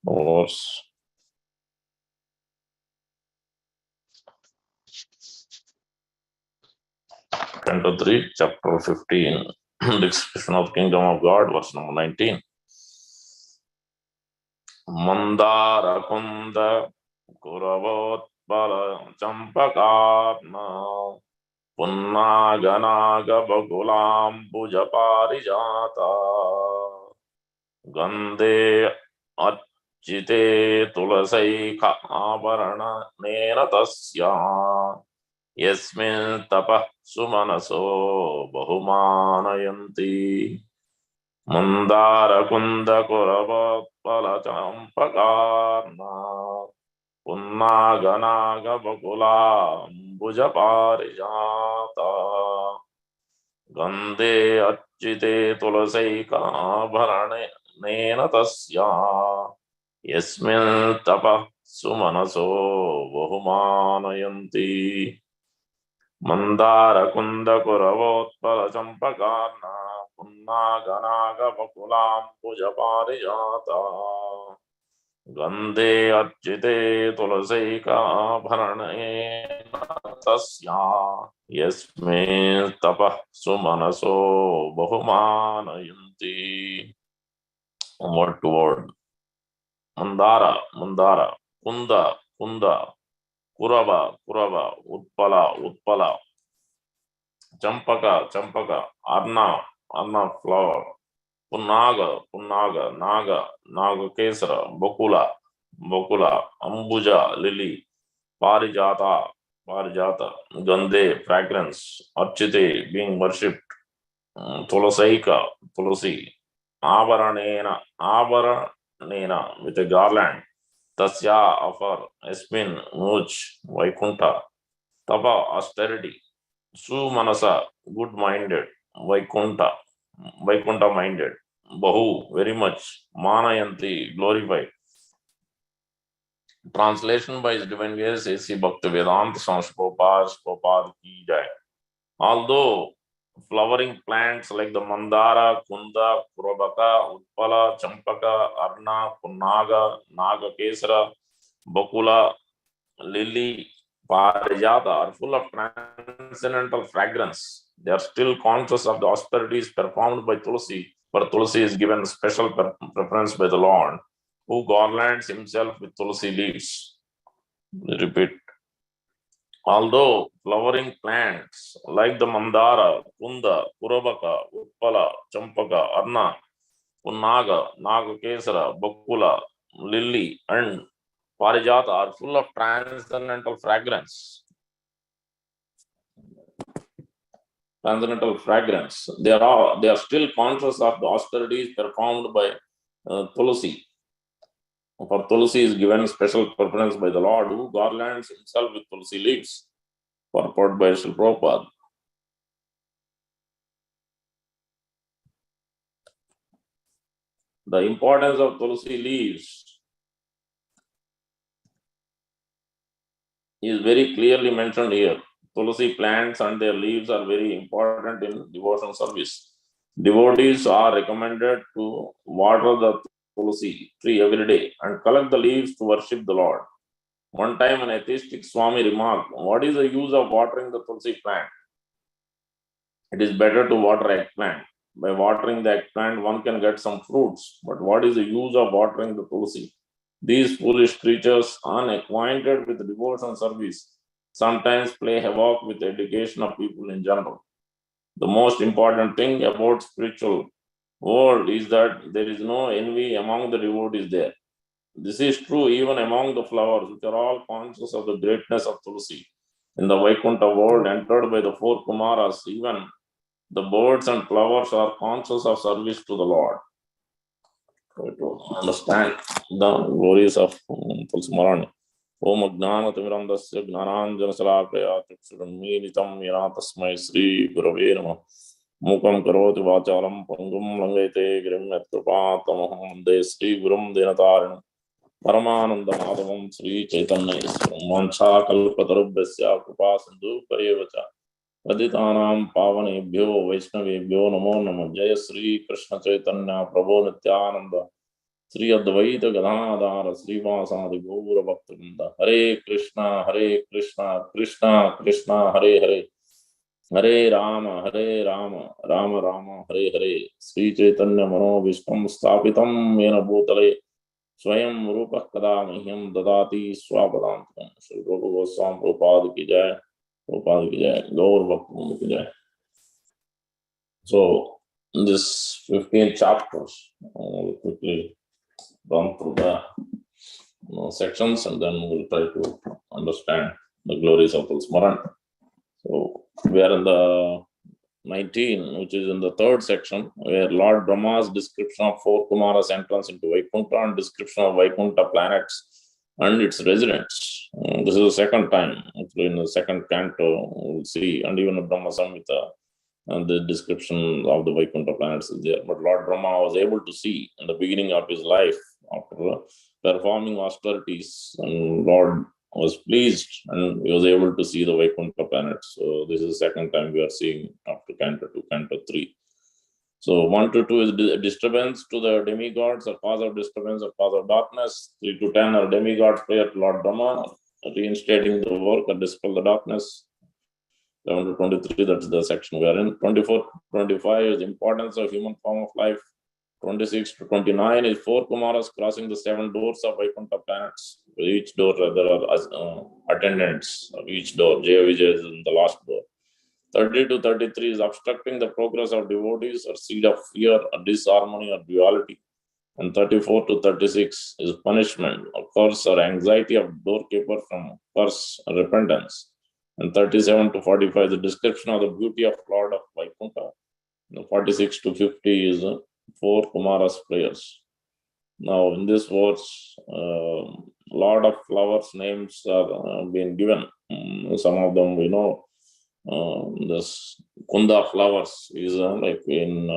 Verse 10-3, chapter 15, description of kingdom of God, verse number 19. Mandara kunda kuravat bala champakarna punnaganaga bagulam pujaparijata gandhe achite tulasai avarana nena tasya yasmin tapah sumanaso bahumanayanti mandara kunda kuravat bala champakarna punnaganaga bakulam bhujaparijata gandhe achite tulasaika bharane nena tasya yasmin tapah sumanaso bahumanayanti mandara kunda kuravotpala champakarna punnaganaga bakulam bhujaparijata gandhe achite tulasaika bharane tasya yasmin tapah sumanaso bahumanayanti. Word to word. Mandara, Mandara, Kunda, Kunda, Kurava, Kurava, Utpala, Utpala, Champaka, Champaka, Arna, Arna flower, Punnaga, Punnaga, Naga, Naga Kesara, Bakula, Bakula, Ambuja, Lily, Parijata, Parijata, Gandhe, fragrance, Archite, being worshipped, Tulasaika, Tulasi, Avaranena, Avaranena, with a garland, Tasya, offer, Esmin, Much, Vaikunta, Tapa, austerity, Su Manasa, good minded, Vaikunta, Vaikunta minded, Bahu, very much, Manayanti, glorified. Translation by His Divine Grace A.C. Bhaktivedanta Swami Prabhupada ki jai. Although flowering plants like the Mandara, Kunda, Kurabaka, Utpala, Champaka, Arna, Punnaga, Naga Kesara, Bakula, Lily, Parijata are full of transcendental fragrance. They are still conscious of the austerities performed by Tulsi, for Tulsi is given special preference by the Lord, who garlands himself with Tulsi leaves. Repeat. Although flowering plants like the Mandara, Kunda, Kurabaka, Utpala, Champaka, Arna, Punnaga, Nagakesara, Bakula, Lily, and Parijata are full of transcendental fragrance. Transcendental fragrance. They are still conscious of the austerities performed by Tulsi. For Tulsi is given special preference by the Lord, who garlands himself with Tulsi leaves. Purport by Srila Prabhupada. The importance of Tulsi leaves is very clearly mentioned here. Tulsi plants and their leaves are very important in devotional service. Devotees are recommended to water the Tulsi tree every day and collect the leaves to worship the Lord. One time an atheistic Swami remarked, "What is the use of watering the Tulsi plant? It is better to water eggplant. By watering the eggplant, one can get some fruits. But what is the use of watering the Tulsi? These foolish creatures, unacquainted with devotion service, sometimes play havoc with the education of people in general. The most important thing about spiritual world is that there is no envy among the devotees there. This is true even among the flowers, which are all conscious of the greatness of Tulsi. In the Vaikuntha world entered by the four Kumaras, even the birds and flowers are conscious of service to the Lord." Try to understand the glories of Tulsi Maharani. Om Ajnanatimirandasya Gnananjanasalakaya Chakshurunmilitam Yena Tasmai Sri Gurave Namah. Mukam Karoti Vacharam Pangum Langete Grim Yatrapatamahamam De Sri Gurum Denataran Paramananda Madhavam Sri Chaitanya Iswaram Mancha Kalpatarubhasya Kripa Sindhu Parevacha Paditanam Pavanebhyo Vaishnavebhyo Namo Namo. Jaya Sri Krishna Chaitanya Prabhu Nityananda Sri Advaita Gadadhara Srivasadi Gaura Bhaktivinoda. Hare Krishna, Krishna Krishna, Hare Hare. Hare Rama, Rama Rama, Hare Hare. Sri Chaitanya Mano Vishtam Stapitam Yena Bhutale Swayam Rupa Kada Mahyam Dadati Swapadantam. Sri Rupa Goswami Prabhupada ki jai, Gaur Bhaktivinoda ki jai. So, in this 15 chapters, we'll quickly run through the sections and then we'll try to understand the glories of Tulsmaran. So, we are in the 19, which is in the third section, where Lord Brahma's description of 4 Kumaras' entrance into Vaikuntha and description of Vaikuntha planets and its residents. This is the second time, actually in the second canto, we'll see, and even the Brahma Samhita, and the description of the Vaikuntha planets is there. But Lord Brahma was able to see in the beginning of his life, after performing austerities, and Lord was pleased and he was able to see the Vaikuntha planets. So this is the second time we are seeing after Canto 2, Canto 3. So 1 to 2 is disturbance to the demigods, a cause of disturbance, a cause of darkness. 3 to 10 are demigods prayer to Lord Brahma, reinstating the work and dispel the darkness. 11 to 23, that's the section we are in. 24 to 25 is the importance of human form of life. 26 to 29 is 4 Kumaras crossing the 7 doors of Vaikuntha planets. With each door, there are attendants of each door. Jaya Vijay is in the last door. 30 to 33 is obstructing the progress of devotees, or seed of fear, or disharmony, or duality. And 34 to 36 is punishment, or curse, or anxiety of doorkeeper from curse or repentance. And 37 to 45 is the description of the beauty of Lord of Vaikuntha. 46 to 50 is 4 Kumaras prayers. Now, in this verse, lot of flowers names are being given. Some of them we know. This Kunda flowers is like in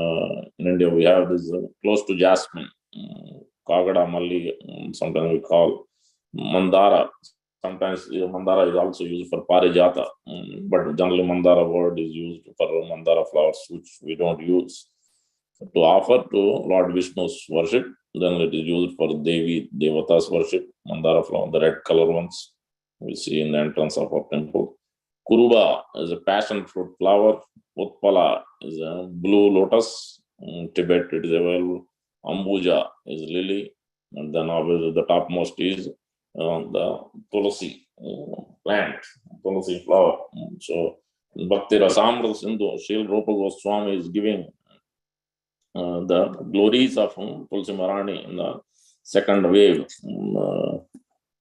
India we have this close to jasmine, Kagada Malli, sometimes we call Mandara. Sometimes Mandara is also used for Parijata, but generally Mandara word is used for Mandara flowers, which we don't use. To offer to Lord Vishnu's worship, then it is used for Devi, Devatas worship, Mandara flower, the red color ones we see in the entrance of our temple. Kuruba is a passion fruit flower. Utpala is a blue lotus. In Tibet it is available. Ambuja is lily. And then obviously the topmost is the Tulsi plant, Tulsi flower. So Bhakti Rasamrita Sindhu, Srila Rupa Goswami is giving the glories of Tulsi Marani in the second wave,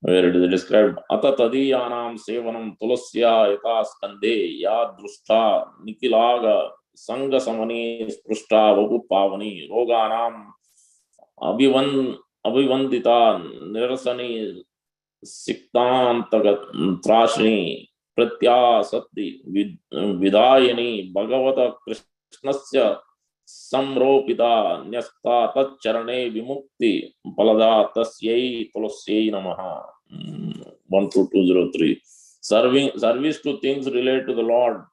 where it is described, Ata tadiyanam sevanam tulasya yata skande ya drushta nikilaga sanga samani sprushta vagu pavani roganam abhivandita nirasani siktantagat trashni pratyasati vidayani bhagavata krishnasya samropita nyasta tacharane vimukti palada tasyai tulasya namaha. 1 to 203. Service to things related to the Lord,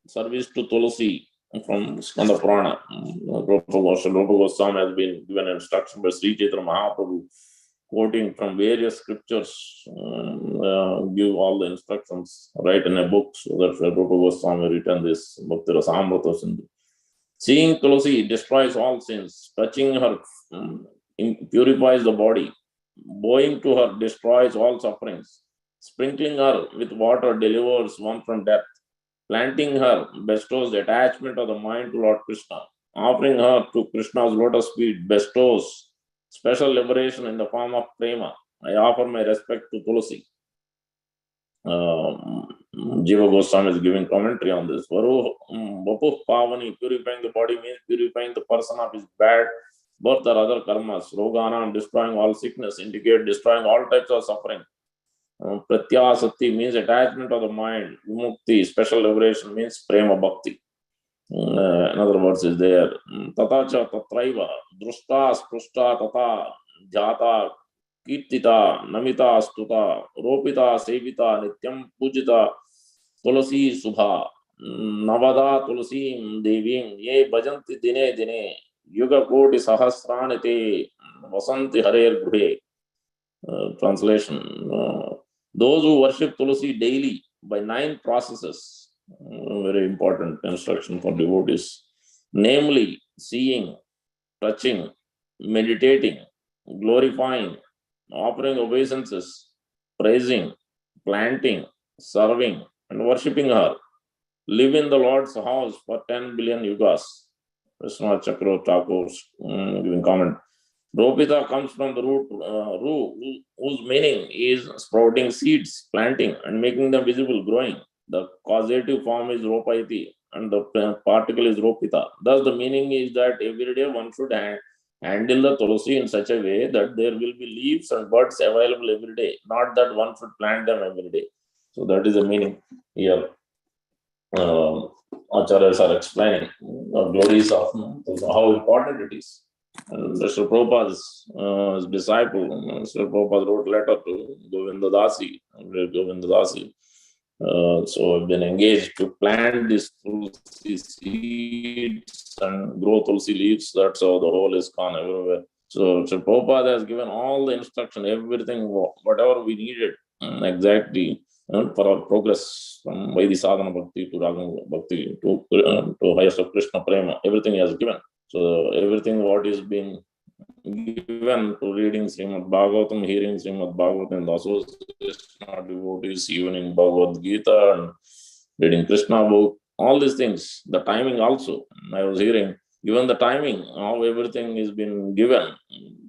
service to Tulasi from Skanda Purana. Rupa Goswami has been given instruction by Sri Chaitanya Mahaprabhu, quoting from various scriptures, give all the instructions, write in a book. So that Rupa Goswami written this Bhakti Rasamrita Sindhu. Seeing Tulasi destroys all sins. Touching her purifies the body. Bowing to her destroys all sufferings. Sprinkling her with water delivers one from death. Planting her bestows the attachment of the mind to Lord Krishna. Offering her to Krishna's lotus feet bestows special liberation in the form of prema. I offer my respect to Tulasi. Jiva Goswami is giving commentary on this. Vapuh Pavani, purifying the body means purifying the person of his bad birth or other karmas. Roganam, destroying all sickness, indicate destroying all types of suffering. Pratyasati means attachment of the mind. Vimukti, special liberation, means prema bhakti. Another verse is there. Tatacha tatraiva, drushta sprushta tata jata kirtita namita astuta ropita sevita nityam pujita tulasi subha navada tulasi devim ye bhajanti dine dine Yuga Koti Sahasranite Vasanti Harer Gruhe. Translation. Those who worship Tulsi daily by 9 processes, very important instruction for devotees, namely seeing, touching, meditating, glorifying, offering obeisances, praising, planting, serving, and worshipping her, live in the Lord's house for 10 billion yugas. Krsna Chakra Thakur giving comment. Ropita comes from the root ru, whose meaning is sprouting seeds, planting, and making them visible, growing. The causative form is ropaiti, and the particle is ropita. Thus, the meaning is that every day one should handle the tulsi in such a way that there will be leaves and buds available every day, not that one should plant them every day. So, that is the meaning here. Acharyas are explaining the glories of how important it is. Mr. Prabhupada's disciple, Mr. Prabhupada wrote a letter to Govinda Dasi. So I've been engaged to plant these tulsi seeds and grow tulsi leaves. That's how the whole is gone everywhere. So Mr. Prabhupada has given all the instruction, everything, whatever we needed, exactly for our progress from Vaidhi Sadhana Bhakti to Ragam Bhakti to highest of Krishna Prema. Everything he has given. So everything what is being given to reading Srimad Bhagavatam, hearing Srimad Bhagavatam, and the association of devotees, evening Bhagavad Gita, and reading Krishna book, all these things, the timing also, I was hearing, given the timing, how everything is been given.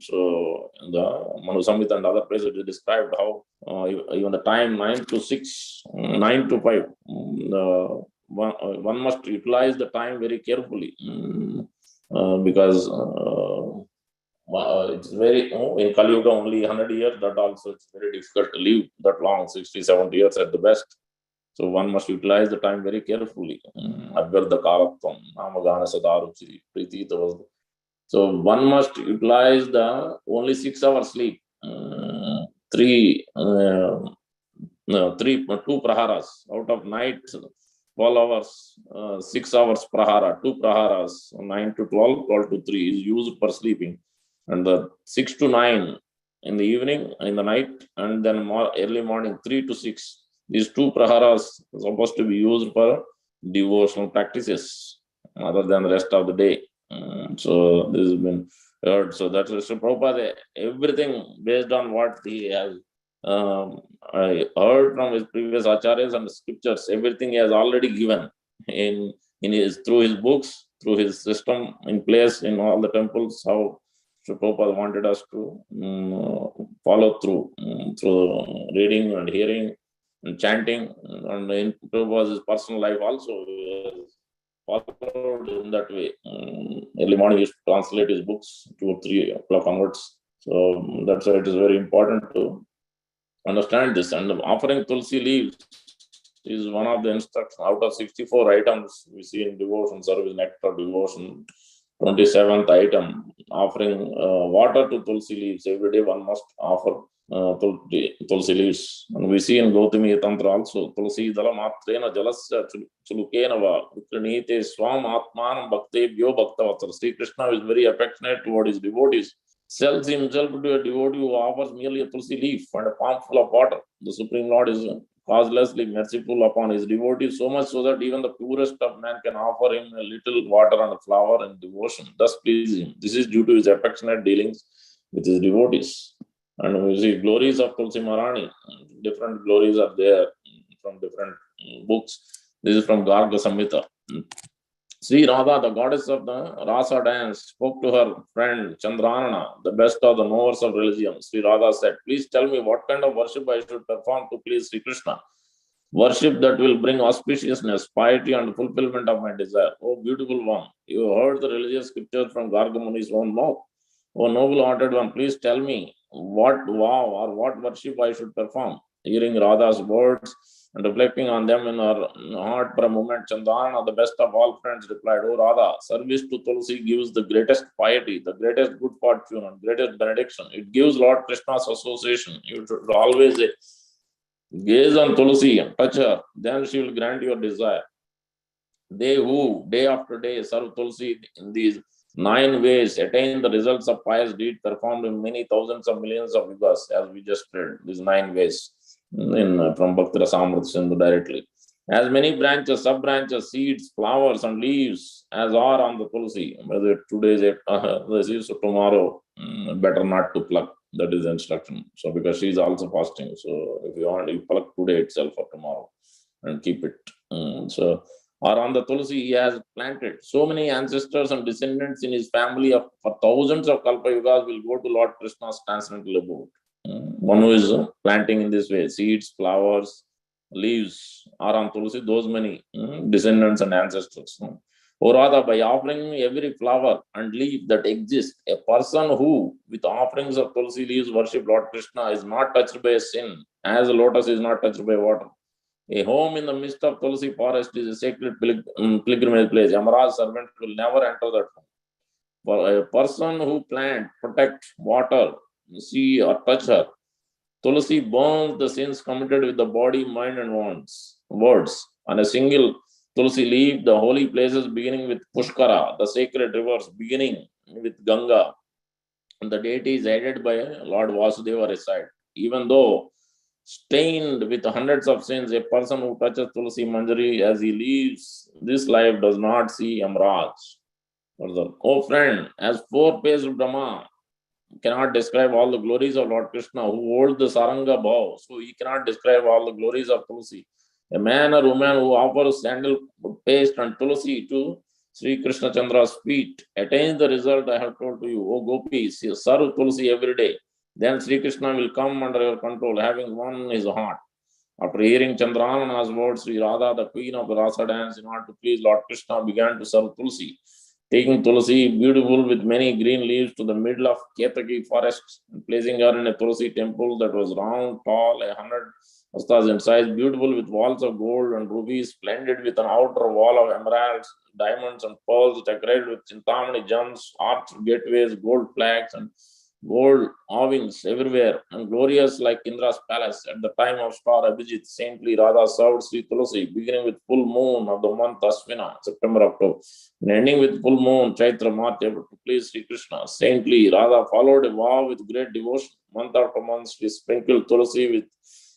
So the Manu Samhita and other places it described how even the time 9 to 6, 9 to 5, one must utilize the time very carefully. Because it's very, in Kali Yuga only 100 years, that also it's very difficult to live that long, 60, 70 years at the best. So one must utilize the time very carefully. Advarda Kalatvam, Namagana Sadaruchi, Pritita. So one must utilize the only 6 hours sleep, 2 praharas out of night. 12 hours, 6 hours prahara, 2 praharas, 9 to 12, 12 to 3 is used for sleeping. And the 6 to 9 in the evening, in the night, and then early morning, 3 to 6. These 2 praharas are supposed to be used for devotional practices other than the rest of the day. So this has been heard. So that's Mr. Prabhupada, everything based on what he has I heard from his previous acharyas and scriptures, everything he has already given in his through his books, through his system in place in all the temples, how Sri Prabhupada wanted us to follow through reading and hearing and chanting, and in Prabhupada's personal life also followed in that way. Early morning he used to translate his books 2 or 3 o'clock onwards. So that's why it is very important to understand this. And offering tulsi leaves is one of the instructions out of 64 items we see in devotion service, nectar devotion. 27th item, offering water to tulsi leaves. Every day one must offer tulsi leaves. And we see in Gautami Tantra also, tulsi dala matrena jalasya chulukena va vikranite swam atmanam bhaktebhyo bhaktavatsara. Sri Krishna is very affectionate toward his devotees. Sells himself to a devotee who offers merely a tulsi leaf and a palm full of water. The Supreme Lord is causelessly merciful upon his devotees, so much so that even the purest of men can offer him a little water and a flower in devotion, thus please him. This is due to his affectionate dealings with his devotees. And we see glories of Tulsi Maharani. Different glories are there from different books. This is from Garga Samhita. Sri Radha, the goddess of the Rasa dance, spoke to her friend Chandranana, the best of the knowers of religion. Sri Radha said, please tell me what kind of worship I should perform to please Sri Krishna. Worship that will bring auspiciousness, piety, and fulfillment of my desire. Oh, beautiful one, you heard the religious scriptures from Garga Muni's own mouth. Oh, noble hearted one, please tell me what vow or what worship I should perform. Hearing Radha's words and reflecting on them in her heart for a moment, Chandana, the best of all friends, replied, oh Radha, service to Tulsi gives the greatest piety, the greatest good fortune, and greatest benediction. It gives Lord Krishna's association. You should always gaze on Tulsi and touch her, then she will grant your desire. They who day after day serve Tulsi in these 9 ways attain the results of pious deed performed in many thousands of millions of yugas, as we just read. These 9 ways from Bhakti Rasamrita Sindhu directly. As many branches, sub branches, seeds, flowers, and leaves as are on the tulsi. Whether today's the seeds of tomorrow, better not to pluck. That is the instruction. So because she is also fasting, so if you want, you pluck today itself or tomorrow, and keep it. So or on the tulsi, he has planted. So many ancestors and descendants in his family of for thousands of kalpa yugas will go to Lord Krishna's transcendental abode. One who is planting in this way, seeds, flowers, leaves are on tulsi, those many descendants and ancestors. Or rather, by offering every flower and leaf that exists, a person who, with offerings of tulsi leaves, worship Lord Krishna is not touched by a sin, as a lotus is not touched by water. A home in the midst of Tulsi forest is a sacred pilgrimage place. Yamara's servant will never enter that home. For a person who plant, protect, water, see or touch her, Tulsi burns the sins committed with the body, mind, and words. On a single Tulsi leaf, the holy places beginning with Pushkara, the sacred rivers beginning with Ganga, and the deity is aided by Lord Vasudeva reside. Even though stained with hundreds of sins, a person who touches Tulsi Manjari as he leaves this life does not see Amraj. Further, oh friend, as four-faced Brahma cannot describe all the glories of Lord Krishna who holds the Saranga bow, so he cannot describe all the glories of Tulsi. A man or woman who offers sandal paste and Tulsi to Sri Krishna Chandra's feet attains the result I have told to you. O Gopi, serve Tulsi every day. Then Sri Krishna will come under your control, having won his heart. After hearing Chandranana's words, Sri Radha, the queen of the Rasa dance, in order to please Lord Krishna, began to serve Tulsi. Taking Tulsi, beautiful with many green leaves, to the middle of Ketaki forest, and placing her in a Tulsi temple that was round, tall, 100 astas in size, beautiful with walls of gold and rubies, splendid with an outer wall of emeralds, diamonds, and pearls, decorated with chintamani gems, arched gateways, gold flags, and gold awnings everywhere, and glorious like Indra's palace. At the time of star Abhijit, saintly Radha served Sri Tulasi, beginning with full moon of the month Aswina, September, October, and ending with full moon, Chaitra, March, April, to please Sri Krishna. Saintly Radha followed a vow with great devotion. Month after month, she sprinkled Tulasi with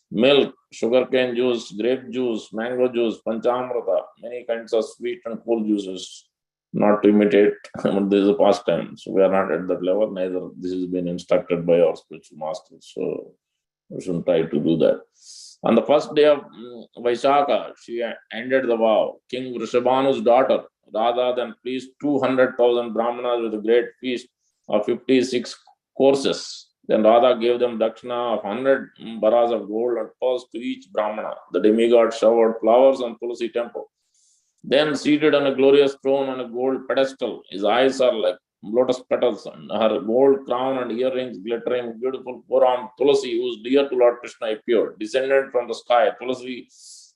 milk, sugarcane juice, grape juice, mango juice, panchamrita, many kinds of sweet and cool juices. Not to imitate, this is a pastime. So we are not at that level, neither this has been instructed by our spiritual masters. So we shouldn't try to do that. On the first day of Vaishaka, she ended the vow. King Vrishabhanu's daughter, Radha, then pleased 200,000 Brahmanas with a great feast of 56 courses. Then Radha gave them dakshina of 100 baras of gold and pearls to each Brahmana. The demigod showered flowers on Tulsi temple. Then seated on a glorious throne on a gold pedestal, his eyes are like lotus petals, and her gold crown and earrings glittering, beautiful forearm Tulasi, who is dear to Lord Krishna, appeared, descended from the sky. Tulasi,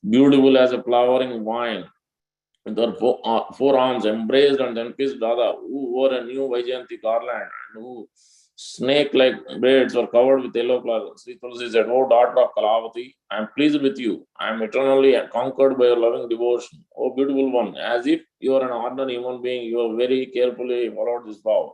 beautiful as a flowering vine, with her forearms embraced and then kissed Radha, who wore a new Vaijayanti garland and who snake-like braids were covered with yellow cloth. Sri Tulsi said, "O daughter of Kalavati, I am pleased with you. I am eternally conquered by your loving devotion. O beautiful one, as if you are an ordinary human being, you have very carefully followed this vow.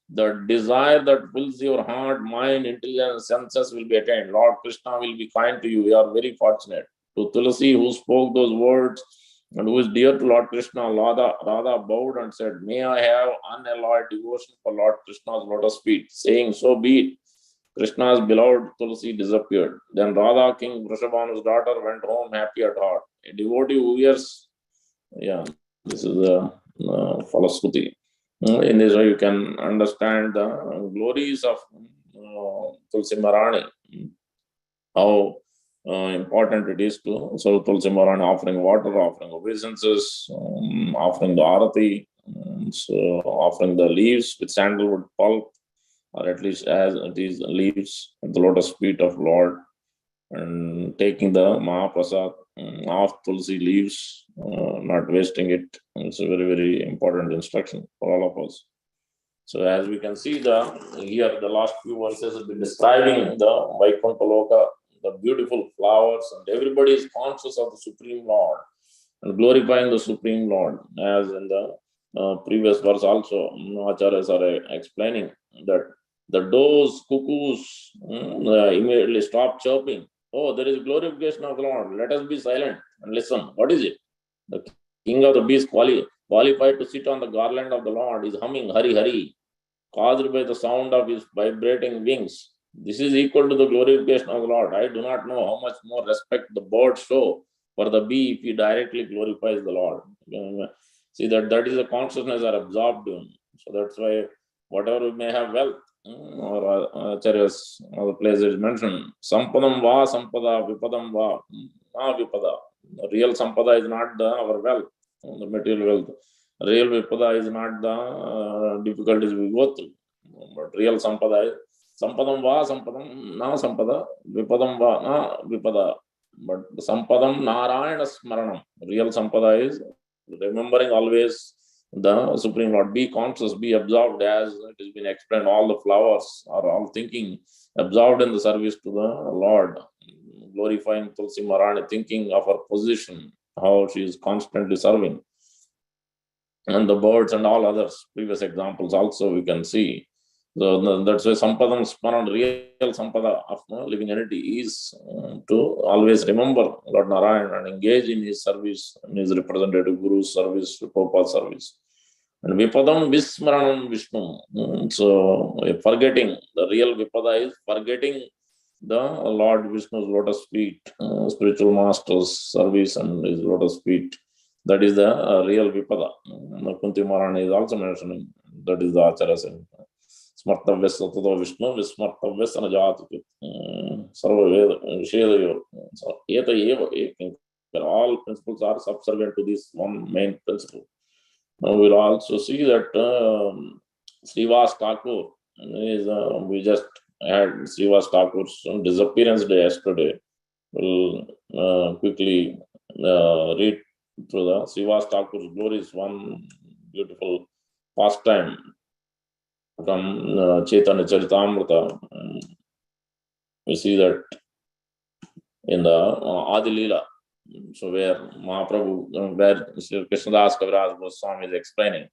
The desire that fills your heart, mind, intelligence, senses will be attained. Lord Krishna will be kind to you. You are very fortunate." To Tulsi, who spoke those words, and who is dear to Lord Krishna, Radha bowed and said, "May I have unalloyed devotion for Lord Krishna's lotus feet." Saying, "So be it." Krishna's beloved Tulsi disappeared. Then Radha, King Vrishabhanu's daughter, went home happy at heart. A devotee who hears, this is the Falaskuti. In this way, you can understand the glories of Tulsi Marani, how important it is to serve Tulsi Maharani, offering water, offering obeisances, offering the arati, so offering the leaves with sandalwood pulp, or at least as these leaves at the lotus feet of Lord, and taking the Mahaprasad of Tulsi leaves, not wasting it. It's a very, very important instruction for all of us. So as we can see, here the last few verses have been describing the Vaikuntha Loka, the beautiful flowers, and everybody is conscious of the Supreme Lord and glorifying the Supreme Lord, as in the previous verse also, Acharyas are explaining that the doves, cuckoos immediately stop chirping. Oh, there is glorification of the Lord. Let us be silent and listen. What is it? The king of the beast qualified to sit on the garland of the Lord is humming Hari Hari, caused by the sound of his vibrating wings. This is equal to the glorification of the Lord. I do not know how much more respect the birds show for the bee if he directly glorifies the Lord. See that is a consciousness are absorbed in. So that's why whatever we may have wealth, or Acharyas, other places mentioned, Sampadam va sampada, vipadam va vipada. The real sampada is not our wealth, the material wealth. Real vipada is not the difficulties we go through. But real sampada is sampadam va sampadam na sampada, vipadam va na vipada. But sampadam narayana smaranam. Real sampada is remembering always the Supreme Lord. Be conscious, be absorbed, as it has been explained. All the flowers are all thinking, absorbed in the service to the Lord, glorifying Tulsi Maharani, thinking of her position, how she is constantly serving. And the birds and all others, previous examples also we can see. So that's why Sampadam Smaran, real Sampada of living entity, is to always remember Lord Narayana and engage in his service, in his representative Guru's service, Prabhupada's service. And Vipadam Vismaranam Vishnu. So forgetting, the real Vipada is forgetting the Lord Vishnu's lotus feet, spiritual master's service and his lotus feet. That is the real Vipada. Kunti Maharani is also mentioning that is the Acharya saying. Smartavya Satado Vishnu, Vismartavya Sanajati, Sarva Veda, Sheda. So, Eta Eva, all principles are subservient to this one main principle. Now we'll also see that Srivas Thakur is, we just had Srivas Thakur's disappearance day yesterday. We'll quickly read through the Srivas Thakur's glories, one beautiful pastime from Chaitanya Charitamrita. We see that in the Adi Leela, so where Mahaprabhu, where Krishnadas Kaviraj Goswami is explaining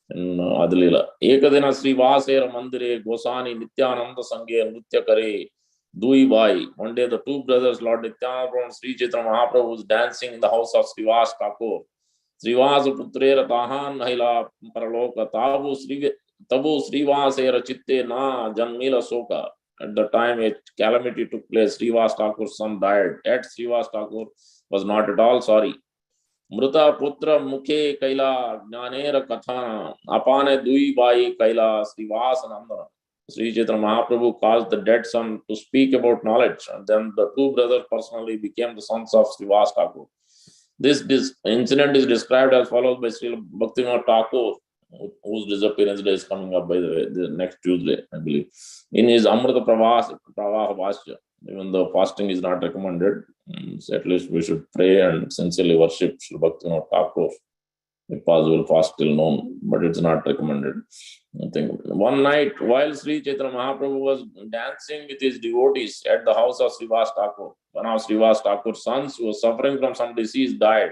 in Adi Leela, Ekadina Srivasera Mandire Gosani Nityananda Sanghe Nritya Kare Dui Bai. One day the two brothers, Lord Nityananda and Sri Chaitanya Mahaprabhu, was dancing in the house of Srivas Thakur. Srivas Putrera Tahan Nahila Paraloka Tabu Srivasera Chitte Na Janmila Soka. At the time a calamity took place, Srivas Thakur's son died. Yet Srivas Thakur was not at all sorry. Mruta Putra Mukhe Kaila Jnanera Kathana Apane Dui Bai Kaila Srivas Nandana. Sri Chaitanya Mahaprabhu caused the dead son to speak about knowledge, and then the two brothers personally became the sons of Srivas Thakur. This incident is described as follows by Sri Bhaktivinoda Thakur, whose disappearance day is coming up, by the way, the next Tuesday, I believe. In his Amrita Pravaha Bhashya, even though fasting is not recommended, so at least we should pray and sincerely worship Sri Bhaktivinoda Thakur. If possible, fast till noon, but it's not recommended. I think one night, while Sri Chaitanya Mahaprabhu was dancing with his devotees at the house of Srivas Thakur, one of Srivas Thakur's sons who was suffering from some disease died.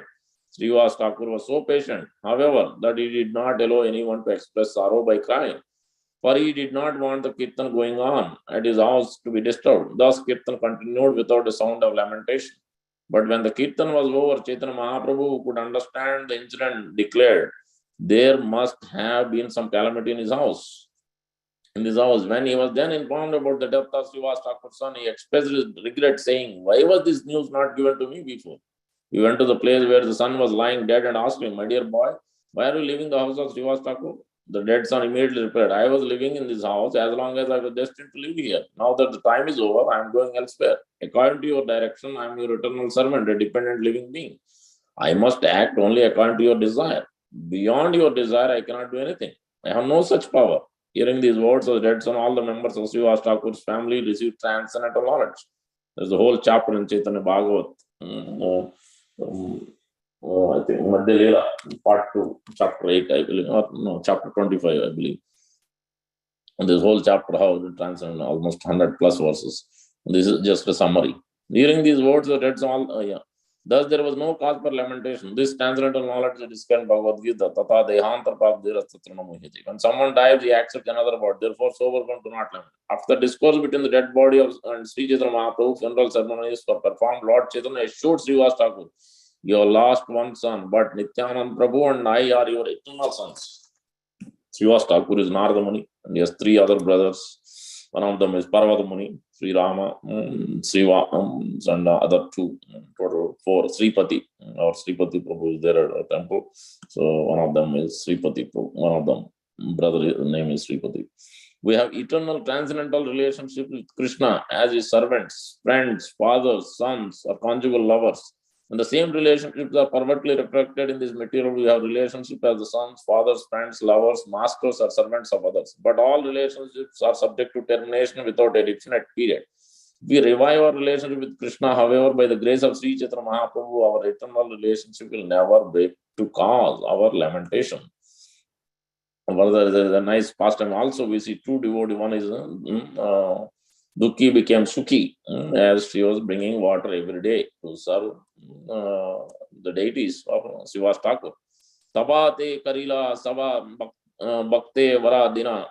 Srivas Thakur was so patient, however, that he did not allow anyone to express sorrow by crying, for he did not want the kirtan going on at his house to be disturbed. Thus, kirtan continued without a sound of lamentation. But when the kirtan was over, Chaitanya Mahaprabhu, who could understand the incident, declared there must have been some calamity in his house. In his house, when he was then informed about the death of Srivas Thakur's son, he expressed his regret, saying, "Why was this news not given to me before?" We went to the place where the son was lying dead and asked him, "My dear boy, why are you leaving the house of Srivas Thakur?" The dead son immediately replied, "I was living in this house as long as I was destined to live here. Now that the time is over, I am going elsewhere. According to your direction, I am your eternal servant, a dependent living being. I must act only according to your desire. Beyond your desire, I cannot do anything. I have no such power." Hearing these words of the dead son, all the members of Srivas Thakur's family received transcendental knowledge. There's a whole chapter in Chaitanya Bhagavat. I think Madhya Leela, part 2, chapter 8, I believe, or no, chapter 25, I believe. And this whole chapter, how it transcends almost 100 plus verses. This is just a summary. Hearing these words, the dead son, Thus, there was no cause for lamentation. This transcendental knowledge is described in Bhagavad Gita. Tata dehantar prabdhirastatra namuhyati. When someone dies, he accepts another body. Therefore, sober one do not lament. After discourse between the dead body of and Sri Chaitanya Mahaprabhu, funeral ceremonies were performed. Lord Chaitanya assured Srivas Thakur, "You lost one son, but Nityanand Prabhu and I are your eternal sons." Srivas Thakur is Narada Muni, and he has three other brothers. One of them is Parvata Muni, Sri Rama, Siva, and other two, total four. Sripati, or Sripati Prabhu is there at a temple. So one of them is Sripati Prabhu, one of them, brother name is Sripati. We have eternal transcendental relationship with Krishna as his servants, friends, fathers, sons, or conjugal lovers. And the same relationships are perfectly reflected in this material. We have relationship as the sons, fathers, friends, lovers, masters, or servants of others. But all relationships are subject to termination without a definite period. We revive our relationship with Krishna, however, by the grace of Sri Chaitanya Mahaprabhu, our eternal relationship will never break to cause our lamentation. Further, there is a nice pastime also. We see two devotee. One is Dukhi became Sukhi as she was bringing water every day to serve the deities of Srivas Thakur. Tapate Karila Sava Bhakte Vara Dina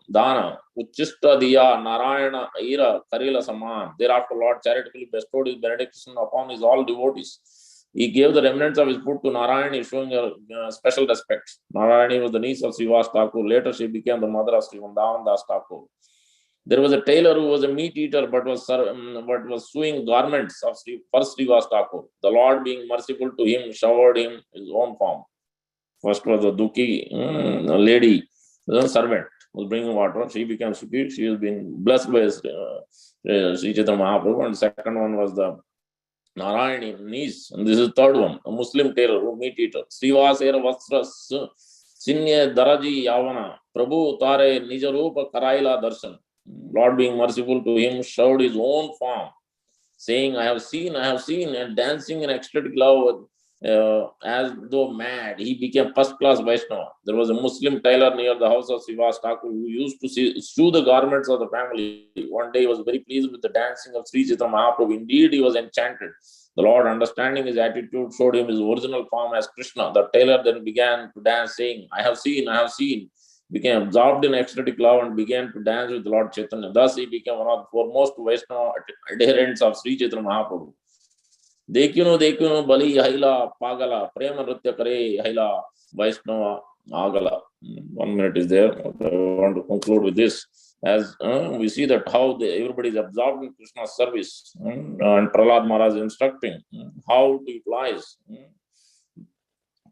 Dana Uchista Diya Narayana Ira Karila Saman. Thereafter, Lord charitably bestowed his benediction upon his all devotees. He gave the remnants of his food to Narayani, showing a special respect. Narayani was the niece of Srivas Thakur. Later, she became the mother of Sri Vrindavan Das Thakur. There was a tailor who was a meat eater but was sewing garments of for Srivas Thakur. The Lord, being merciful to him, showered him his own form. First was a Dukhi lady, the servant, was bringing water. She became Sukhi. She has been blessed by Sri Chaitanya Mahaprabhu. And the second one was the Narayani niece. And this is the third one, a Muslim tailor who meat eater. Srivasera Vastras Sinye Daraji Yavana Prabhu Tare Nijarupa Karaila Darshan. Lord, being merciful to him, showed his own form, saying, I have seen, and dancing in ecstatic love as though mad. He became first class Vaishnava. There was a Muslim tailor near the house of Srivas Thakur who used to sew the garments of the family. One day he was very pleased with the dancing of Sri Chaitanya Mahaprabhu. Indeed, he was enchanted. The Lord, understanding his attitude, showed him his original form as Krishna. The tailor then began to dance, saying, I have seen, became absorbed in ecstatic love and began to dance with Lord Chaitanya. Thus, he became one of the foremost Vaishnava adherents of Sri Chaitanya Mahaprabhu. Dekhuno, Bali, Haila, Pagala, Prema Nritya Kare, Haila, Vaishnava, Agala. 1 minute is there. I want to conclude with this. As we see that how everybody is absorbed in Krishna's service, and Prahlad Maharaj is instructing how to utilize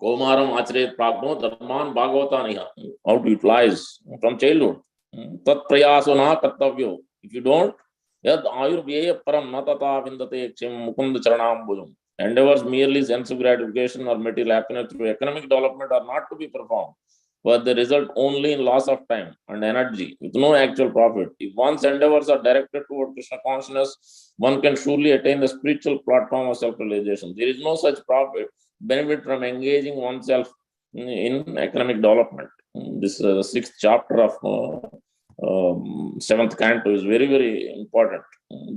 Komaram Acharya Pragno Dharman Bhagavataniha, how to utilize from childhood. Tat prayaso na kartavyo. If you don't, yad ayurvyeya param natata vindate kshim mukund charanambujam. Endeavors merely sense of gratification or material happiness through economic development are not to be performed, but they result only in loss of time and energy with no actual profit. If one's endeavors are directed toward Krishna consciousness, one can surely attain the spiritual platform of self-realization. There is no such benefit from engaging oneself in economic development. This sixth chapter of 7th canto is very, very important.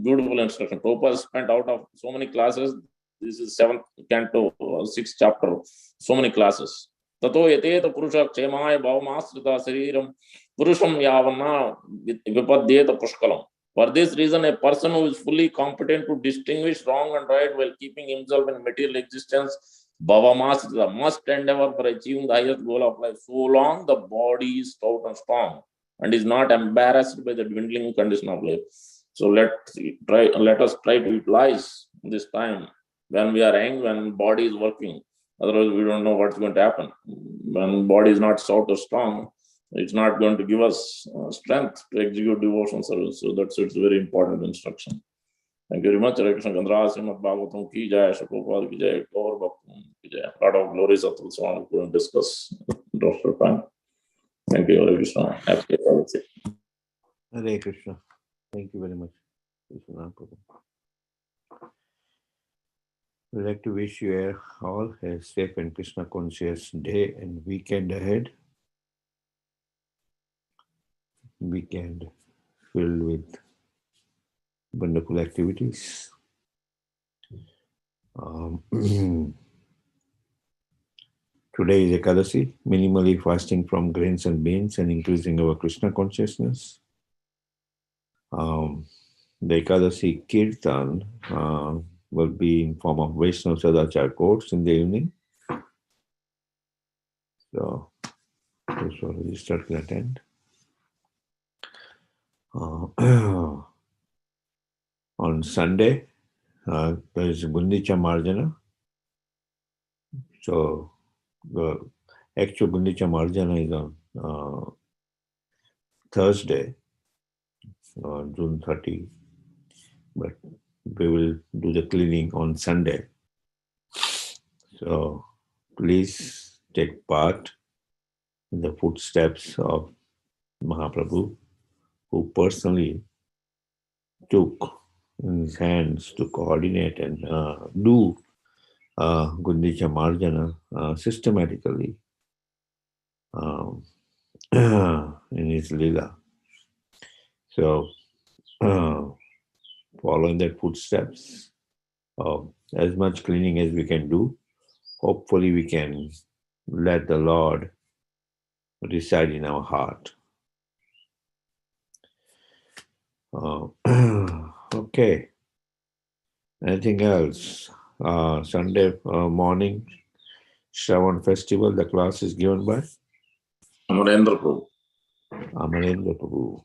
Beautiful instruction. Prabhupada spent out of so many classes. This is 7th canto, 6th chapter, so many classes. Tato yateta purusha kshemaya bhavamastrita sariram purusham yavana vipadyeta pushkalam. For this reason, a person who is fully competent to distinguish wrong and right while keeping himself in material existence, bhavamastrita, must endeavor for achieving the highest goal of life, so long the body is stout and strong and is not embarrassed by the dwindling condition of life. So let us try to utilize this time when we are young, when body is working. Otherwise, we don't know what's going to happen. When body is not stout or strong, it's not going to give us strength to execute devotional service. So it's a very important instruction. Thank you very much. Hare Krishna Gandhara Srimad Bhagavatam ki jai, Prabhupada ki jai, Gaur Bhaktam ki jai. A lot of glories of the song we couldn't discuss. Time. Thank you, Hare Krishna. Happy Equality. Hare Krishna. Thank you very much. We'd like to wish you all a safe and Krishna conscious day and weekend ahead. Weekend filled with wonderful activities. Today is Ekadasi, minimally fasting from grains and beans and increasing our Krishna consciousness. The Ekadasi Kirtan will be in form of Vaishnava Sadachar course in the evening. So, those who are registered can attend. On Sunday, there is Gundicha Marjana. So, the actual Gundicha Marjana is on Thursday, June 30, but we will do the cleaning on Sunday. So please take part in the footsteps of Mahaprabhu, who personally took in his hands to coordinate and do Gundicha Marjana systematically in his Lila. So follow in that footsteps of as much cleaning as we can do. Hopefully we can let the Lord reside in our heart. Okay. Anything else? Sunday morning, Shravan festival, the class is given by Amarendra Prabhu. Amarendra Prabhu.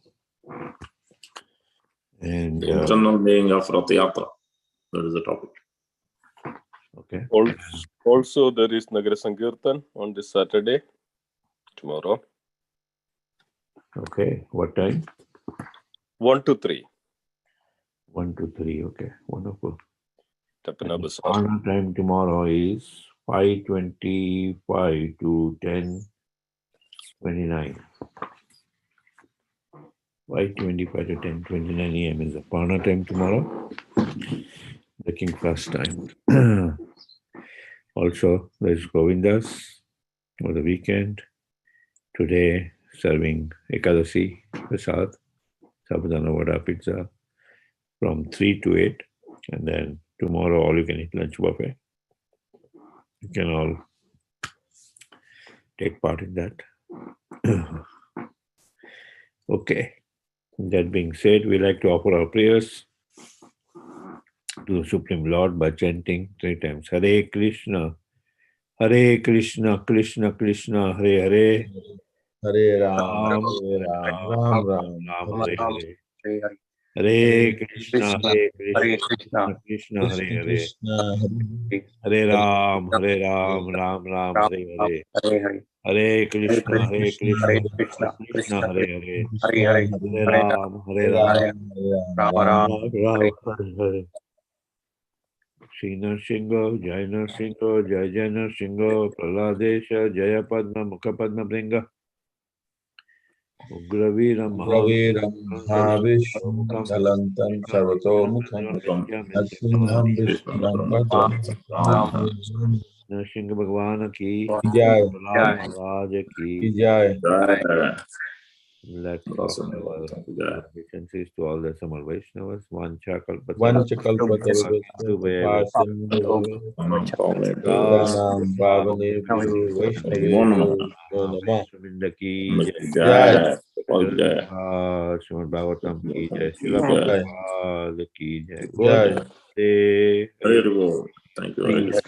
And The internal meaning of Rath Yatra. That is the topic. Okay. Also, there is Nagara Sankirtan on this Saturday, tomorrow. Okay. What time? 1 to 3. 1 to 3. Okay. Wonderful. Tapana Bazaar. Our time tomorrow is 5:25 to 10:29. 5:25 to 10:29 a.m. is the Parna time tomorrow. Breaking fast time. Also, there's Govindas for the weekend. Today, serving Ekadasi Prasad, Sabudana Vada Pizza from 3 to 8. And then tomorrow, all you can eat lunch buffet. You can all take part in that. Okay. That being said, we like to offer our prayers to the Supreme Lord by chanting 3 times Hare Krishna, Krishna Krishna, Hare Hare, Hare Ram, Ram, Ram Ram, Hare Hare Hare. Hare Krishna, Krishna Krishna, Hare Hare. Krishna, Hare Ram, Ram Ram, Hare Hare. Hare Krishna, Krishna Hare Hare. Hare Ram, Ram Hare Hare. Shri Narsingho, Jai Narsingho, Jai Jai Narsingho, Praladesha, Jaya Padma, Mukha Padma Bringa. Ugraviram Raviram Bhavishnu Dalantam Sarvato Mukham Nasimham Vishnuram Bhajam Narsingha Bhagwan ki Jai Maharaj ki Jai. Let's offer our obeisances to all the Samal Vaishnavas. Vancha Vancha kalpatarubhasya Pranam Bhavanebhyo Vaishnavebhyo Namah Jai. Srimad Bhagavatam ki jai. Srila Prabhupada ki jai. Jai. Jai. Very good. Thank you very much.